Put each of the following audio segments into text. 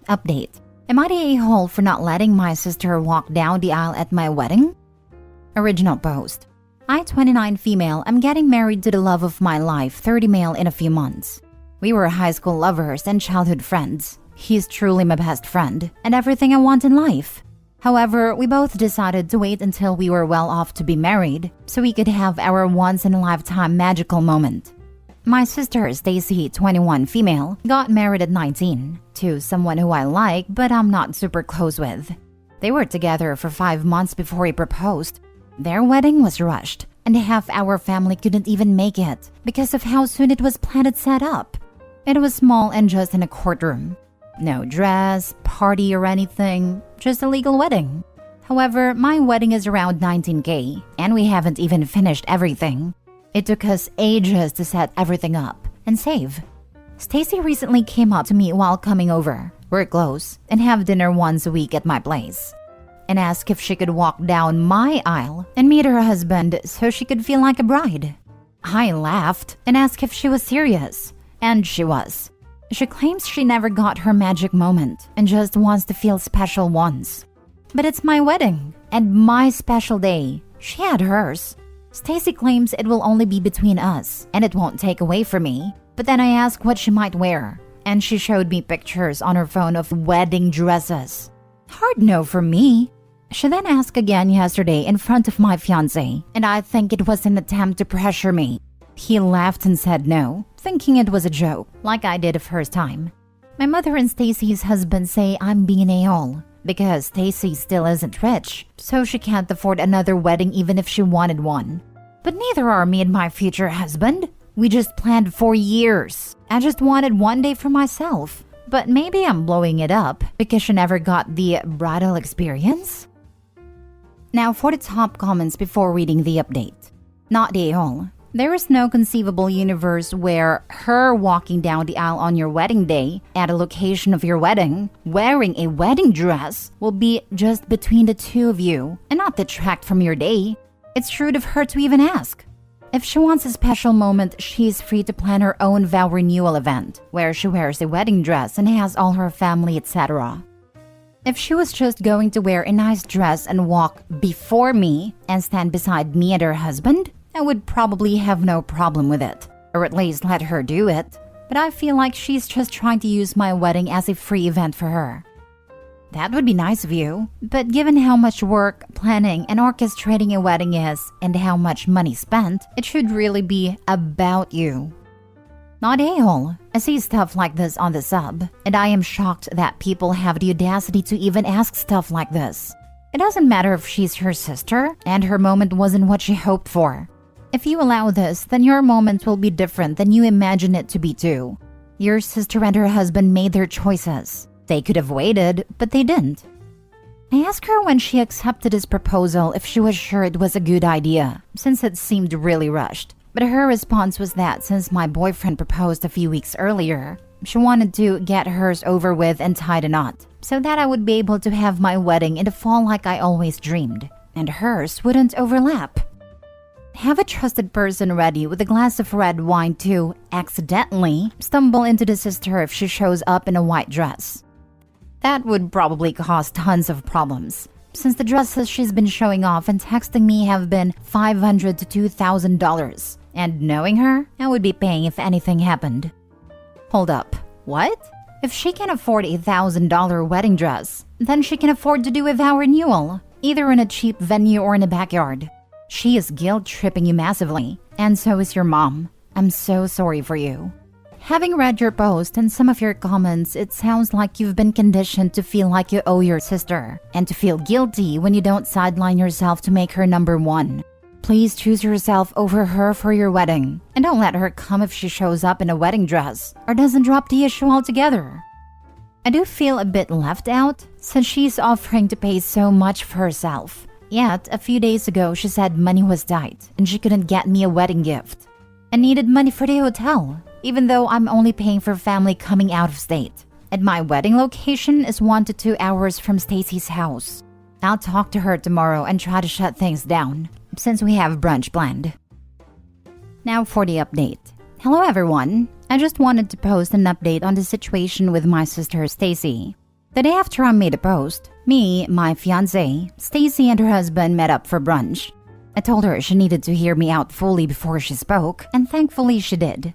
Update. Am I the a-hole for not letting my sister walk down the aisle at my wedding? Original post. I, 29 female, am getting married to the love of my life, 30 male, in a few months. We were high school lovers and childhood friends. He's truly my best friend and everything I want in life. However, we both decided to wait until we were well off to be married so we could have our once-in-a-lifetime magical moment. My sister, Stacy, 21 female, got married at 19 to someone who I like but I'm not super close with. They were together for 5 months before he proposed. Their wedding was rushed and half our family couldn't even make it because of how soon it was planned and set up. It was small and just in a courtroom. No dress, party or anything, just a legal wedding. However, my wedding is around $19K and we haven't even finished everything. It took us ages to set everything up and save. Stacy recently came up to me while coming over. We're close and have dinner once a week at my place. And asked if she could walk down my aisle and meet her husband so she could feel like a bride. I laughed and asked if she was serious. And she was. She claims she never got her magic moment and just wants to feel special once. But it's my wedding and my special day. She had hers. Stacy claims it will only be between us and it won't take away from me. But then I asked what she might wear and she showed me pictures on her phone of wedding dresses. Hard no for me. She then asked again yesterday in front of my fiancé and I think it was an attempt to pressure me. He laughed and said no, thinking it was a joke, like I did the first time. My mother and Stacy's husband say I'm being an a-hole because Stacy still isn't rich, so she can't afford another wedding even if she wanted one. But neither are me and my future husband. We just planned for years. I just wanted one day for myself. But maybe I'm blowing it up because she never got the bridal experience? Now for the top comments before reading the update. Not the a-hole. There is no conceivable universe where her walking down the aisle on your wedding day at a location of your wedding, wearing a wedding dress, will be just between the two of you and not detract from your day. It's rude of her to even ask. If she wants a special moment, she's free to plan her own vow renewal event, where she wears a wedding dress and has all her family, etc. If she was just going to wear a nice dress and walk before me and stand beside me and her husband, I would probably have no problem with it, or at least let her do it. But I feel like she's just trying to use my wedding as a free event for her. That would be nice of you, but given how much work, planning, and orchestrating a wedding is, and how much money spent, it should really be about you. Not a-hole. I see stuff like this on the sub, and I am shocked that people have the audacity to even ask stuff like this. It doesn't matter if she's her sister, and her moment wasn't what she hoped for. If you allow this, then your moment will be different than you imagine it to be too. Your sister and her husband made their choices. They could have waited, but they didn't. I asked her when she accepted his proposal if she was sure it was a good idea, since it seemed really rushed. But her response was that since my boyfriend proposed a few weeks earlier, she wanted to get hers over with and tie the knot, so that I would be able to have my wedding in the fall like I always dreamed, and hers wouldn't overlap. Have a trusted person ready with a glass of red wine to accidentally stumble into the sister if she shows up in a white dress. That would probably cause tons of problems, since the dresses she's been showing off and texting me have been $500 to $2,000, and knowing her, I would be paying if anything happened. Hold up, what? If she can afford a $1,000 wedding dress, then she can afford to do a vow renewal, either in a cheap venue or in a backyard. She is guilt-tripping you massively, and so is your mom. I'm so sorry for you. Having read your post and some of your comments, it sounds like you've been conditioned to feel like you owe your sister, and to feel guilty when you don't sideline yourself to make her number one. Please choose yourself over her for your wedding, and don't let her come if she shows up in a wedding dress, or doesn't drop the issue altogether. I do feel a bit left out, since she's offering to pay so much for herself. Yet, a few days ago, she said money was tight and she couldn't get me a wedding gift. I needed money for the hotel, even though I'm only paying for family coming out of state. And my wedding location is 1 to 2 hours from Stacy's house. I'll talk to her tomorrow and try to shut things down, since we have brunch planned. Now for the update. Hello everyone. I just wanted to post an update on the situation with my sister Stacy. The day after I made a post, me, my fiancé, Stacy and her husband met up for brunch. I told her she needed to hear me out fully before she spoke, and thankfully she did.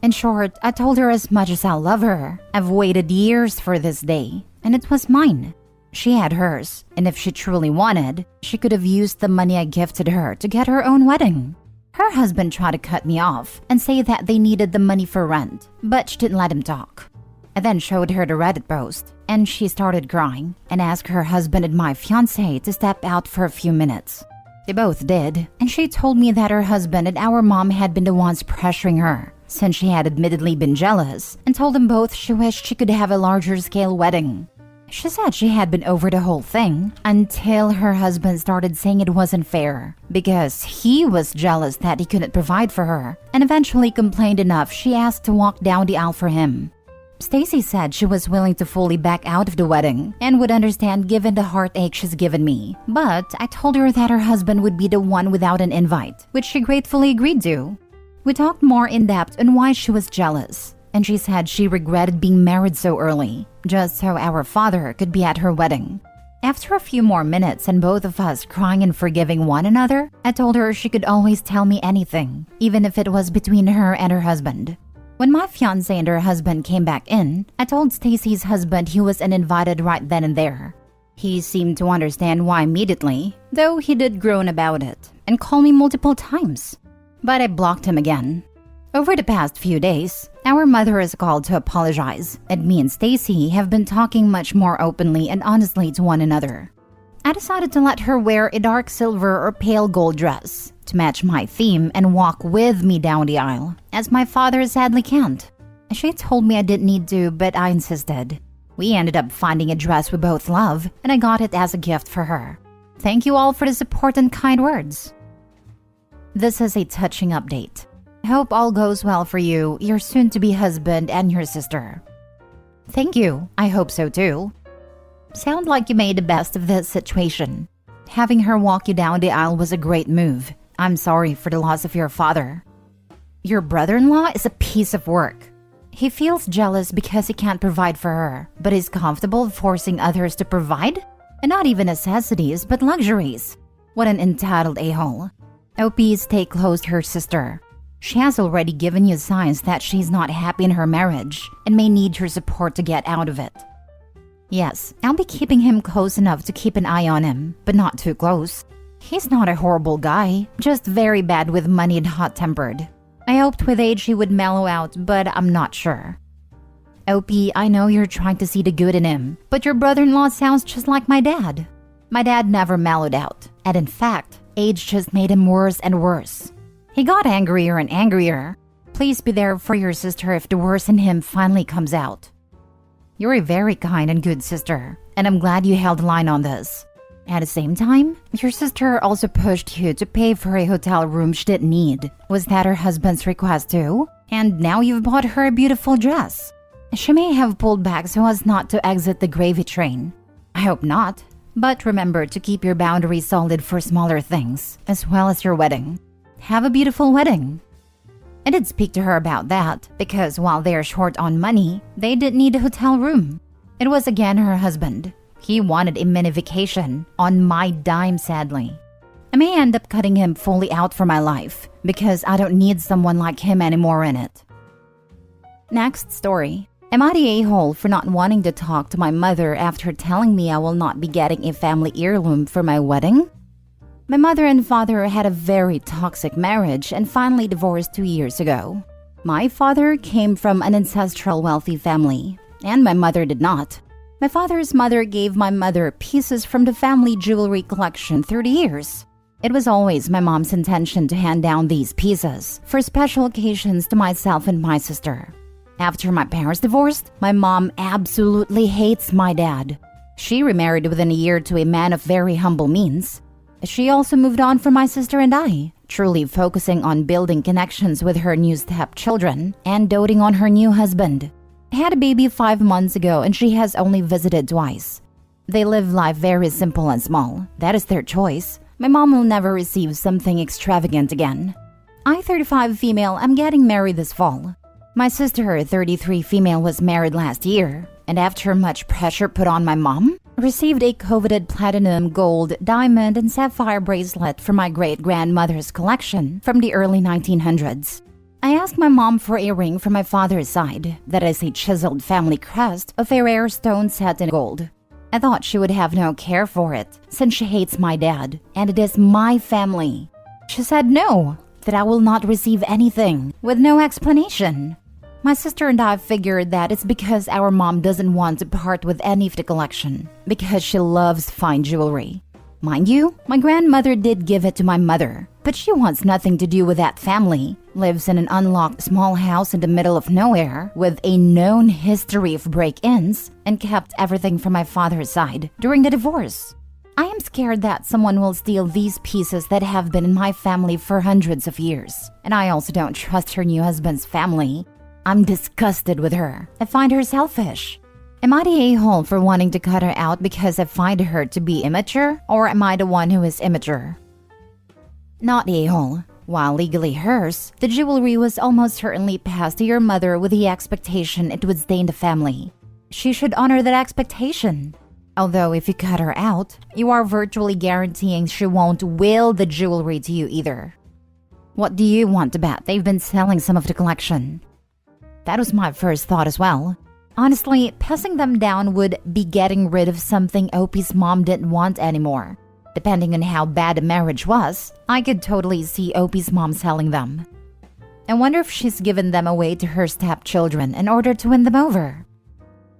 In short, I told her as much as I love her, I've waited years for this day, and it was mine. She had hers, and if she truly wanted, she could have used the money I gifted her to get her own wedding. Her husband tried to cut me off and say that they needed the money for rent, but she didn't let him talk. I then showed her the Reddit post, and she started crying and asked her husband and my fiancé to step out for a few minutes. They both did, and she told me that her husband and our mom had been the ones pressuring her, since she had admittedly been jealous, and told them both she wished she could have a larger scale wedding. She said she had been over the whole thing until her husband started saying it wasn't fair because he was jealous that he couldn't provide for her, and eventually complained enough she asked to walk down the aisle for him. Stacy said she was willing to fully back out of the wedding and would understand given the heartache she's given me, but I told her that her husband would be the one without an invite, which she gratefully agreed to. We talked more in depth on why she was jealous, and she said she regretted being married so early, just so our father could be at her wedding. After a few more minutes and both of us crying and forgiving one another, I told her she could always tell me anything, even if it was between her and her husband. When my fiancé and her husband came back in, I told Stacy's husband he was uninvited right then and there. He seemed to understand why immediately, though he did groan about it and call me multiple times. But I blocked him again. Over the past few days, our mother has called to apologize, and me and Stacy have been talking much more openly and honestly to one another. I decided to let her wear a dark silver or pale gold dress to match my theme and walk with me down the aisle, as my father sadly can't. She told me I didn't need to, but I insisted. We ended up finding a dress we both love, and I got it as a gift for her. Thank you all for the support and kind words. This is a touching update. I hope all goes well for you, your soon-to-be husband, and your sister. Thank you. I hope so too. Sound like you made the best of this situation. Having her walk you down the aisle was a great move. I'm sorry for the loss of your father. Your brother-in-law is a piece of work. He feels jealous because he can't provide for her, but is comfortable forcing others to provide? And not even necessities, but luxuries. What an entitled a-hole. OP, stay close to her sister. She has already given you signs that she's not happy in her marriage and may need your support to get out of it. Yes, I'll be keeping him close enough to keep an eye on him, but not too close. He's not a horrible guy, just very bad with money and hot-tempered. I hoped with age he would mellow out, but I'm not sure. OP, I know you're trying to see the good in him, but your brother-in-law sounds just like my dad. My dad never mellowed out, and in fact, age just made him worse and worse. He got angrier and angrier. Please be there for your sister if the worst in him finally comes out. You're a very kind and good sister, and I'm glad you held the line on this. At the same time, your sister also pushed you to pay for a hotel room she didn't need. Was that her husband's request too? And now you've bought her a beautiful dress. She may have pulled back so as not to exit the gravy train. I hope not. But remember to keep your boundaries solid for smaller things, as well as your wedding. Have a beautiful wedding. I did speak to her about that, because while they're short on money, they didn't need a hotel room. It was again her husband. He wanted a mini vacation, on my dime sadly. I may end up cutting him fully out for my life, because I don't need someone like him anymore in it. Next story. Am I the a-hole for not wanting to talk to my mother after telling me I will not be getting a family heirloom for my wedding? My mother and father had a very toxic marriage and finally divorced 2 years ago. My father came from an ancestral wealthy family, and my mother did not. My father's mother gave my mother pieces from the family jewelry collection through the years. It was always my mom's intention to hand down these pieces for special occasions to myself and my sister. After my parents divorced, my mom absolutely hates my dad. She remarried within a year to a man of very humble means. She also moved on from my sister and I, truly focusing on building connections with her new stepchildren and doting on her new husband. I had a baby 5 months ago and she has only visited twice. They live life very simple and small. That is their choice. My mom will never receive something extravagant again. I, 35 female, am getting married this fall. My sister, 33 female, was married last year, and after much pressure put on my mom, received a coveted platinum, gold, diamond, and sapphire bracelet from my great-grandmother's collection from the early 1900s. I asked my mom for a ring from my father's side, that is a chiseled family crest of a rare stone set in gold. I thought she would have no care for it, since she hates my dad, and it is my family. She said no, that I will not receive anything, with no explanation. My sister and I figured that it's because our mom doesn't want to part with any of the collection, because she loves fine jewelry. Mind you, my grandmother did give it to my mother, but she wants nothing to do with that family, lives in an unlocked small house in the middle of nowhere with a known history of break-ins, and kept everything from my father's side during the divorce. I am scared that someone will steal these pieces that have been in my family for hundreds of years, and I also don't trust her new husband's family. I'm disgusted with her. I find her selfish. Am I the a-hole for wanting to cut her out because I find her to be immature, or am I the one who is immature? Not the a-hole. While legally hers, the jewelry was almost certainly passed to your mother with the expectation it would stay in the family. She should honor that expectation. Although if you cut her out, you are virtually guaranteeing she won't will the jewelry to you either. What do you want to bet they've been selling some of the collection? That was my first thought as well. Honestly, passing them down would be getting rid of something Opie's mom didn't want anymore. Depending on how bad the marriage was, I could totally see Opie's mom selling them. I wonder if she's given them away to her stepchildren in order to win them over.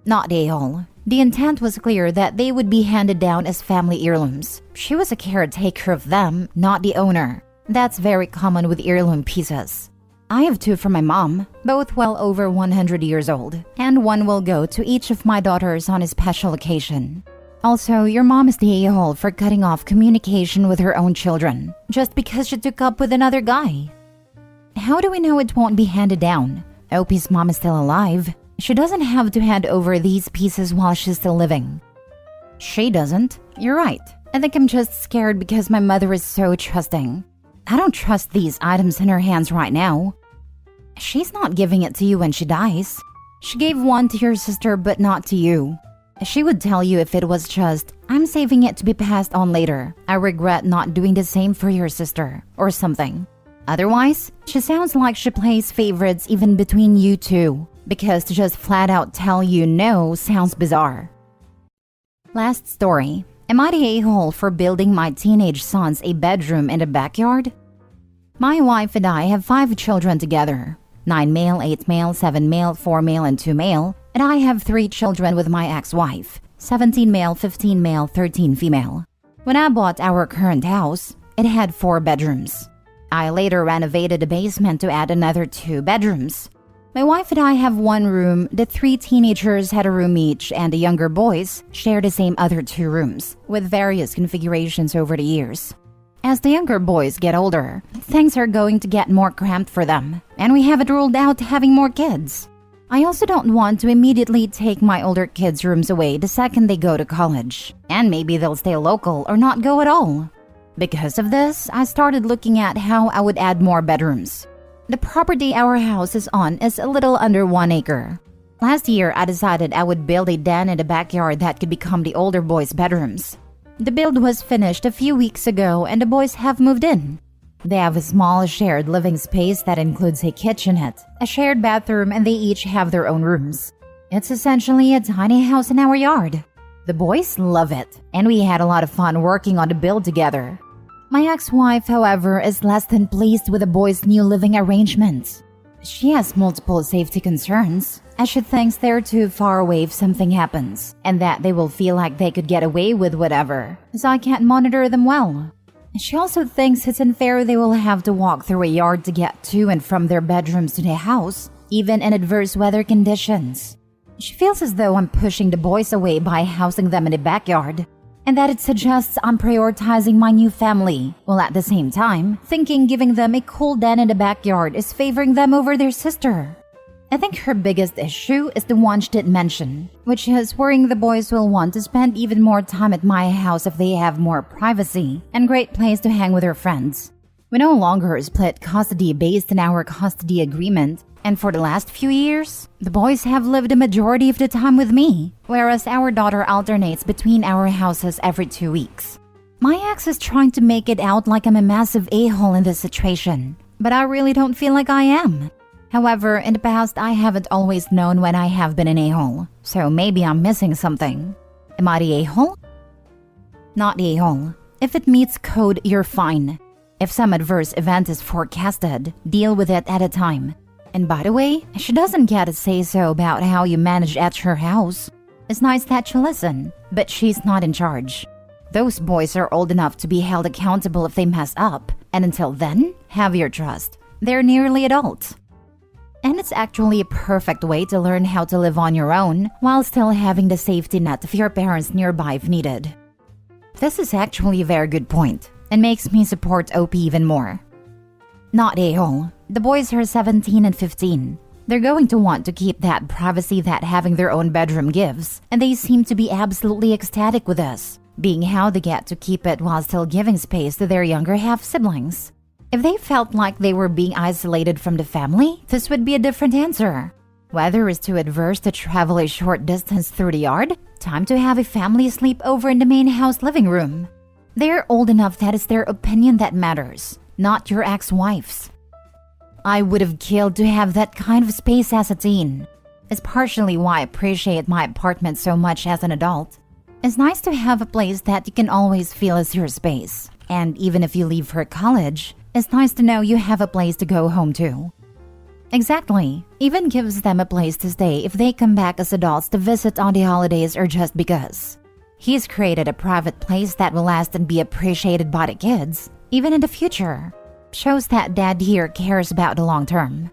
Not a-hole. The intent was clear that they would be handed down as family heirlooms. She was a caretaker of them, not the owner. That's very common with heirloom pieces. I have 2 from my mom, both well over 100 years old, and one will go to each of my daughters on a special occasion. Also, your mom is the a-hole for cutting off communication with her own children, just because she took up with another guy. How do we know it won't be handed down? Opie's mom is still alive. She doesn't have to hand over these pieces while she's still living. She doesn't. You're right. I think I'm just scared because my mother is so trusting. I don't trust these items in her hands right now. She's not giving it to you when she dies. She gave one to your sister but not to you. She would tell you if it was just, I'm saving it to be passed on later. I regret not doing the same for your sister, or something. Otherwise, she sounds like she plays favorites even between you two, because to just flat out tell you no sounds bizarre. Last story. Am I the a-hole for building my teenage sons a bedroom in the backyard? My wife and I have 5 children together. 9 male, 8 male, 7 male, 4 male, and 2 male. And I have 3 children with my ex-wife. 17 male, 15 male, 13 female. When I bought our current house, it had 4 bedrooms. I later renovated the basement to add another 2 bedrooms. My wife and I have 1 room, the 3 teenagers had a room each, and the younger boys share the same other 2 rooms, with various configurations over the years. As the younger boys get older, things are going to get more cramped for them, and we haven't ruled out having more kids. I also don't want to immediately take my older kids' rooms away the second they go to college, and maybe they'll stay local or not go at all. Because of this, I started looking at how I would add more bedrooms. The property our house is on is a little under 1 acre. Last year, I decided I would build a den in the backyard that could become the older boys' bedrooms. The build was finished a few weeks ago and the boys have moved in. They have a small shared living space that includes a kitchenette, a shared bathroom, and they each have their own rooms. It's essentially a tiny house in our yard. The boys love it, and we had a lot of fun working on the build together. My ex-wife, however, is less than pleased with the boys' new living arrangements. She has multiple safety concerns, as she thinks they're too far away if something happens, and that they will feel like they could get away with whatever, so I can't monitor them well. She also thinks it's unfair they will have to walk through a yard to get to and from their bedrooms to the house, even in adverse weather conditions. She feels as though I'm pushing the boys away by housing them in the backyard, and that it suggests I'm prioritizing my new family, while at the same time thinking giving them a cool den in the backyard is favoring them over their sister. I think her biggest issue is the one she didn't mention, which is worrying the boys will want to spend even more time at my house if they have more privacy and great place to hang with their friends. We no longer split custody based on our custody agreement, and for the last few years, the boys have lived a majority of the time with me, whereas our daughter alternates between our houses every 2 weeks. My ex is trying to make it out like I'm a massive a-hole in this situation, but I really don't feel like I am. However, in the past, I haven't always known when I have been an a-hole, so maybe I'm missing something. Am I the a-hole? Not the a-hole. If it meets code, you're fine. If some adverse event is forecasted, deal with it at a time. And by the way, she doesn't get a say-so about how you manage at her house. It's nice that you listen, but she's not in charge. Those boys are old enough to be held accountable if they mess up, and until then, have your trust. They're nearly adults. And it's actually a perfect way to learn how to live on your own while still having the safety net of your parents nearby if needed. This is actually a very good point, and makes me support OP even more. Not a-hole. The boys are 17 and 15. They're going to want to keep that privacy that having their own bedroom gives, and they seem to be absolutely ecstatic with this, being how they get to keep it while still giving space to their younger half-siblings. If they felt like they were being isolated from the family, this would be a different answer. Weather is too adverse to travel a short distance through the yard, time to have a family sleepover in the main house living room. They're old enough that it's their opinion that matters, not your ex-wife's. I would have killed to have that kind of space as a teen. It's partially why I appreciate my apartment so much as an adult. It's nice to have a place that you can always feel is your space. And even if you leave for college, it's nice to know you have a place to go home to. Exactly. Even gives them a place to stay if they come back as adults to visit on the holidays or just because. He's created a private place that will last and be appreciated by the kids, even in the future. Shows that dad here cares about the long term.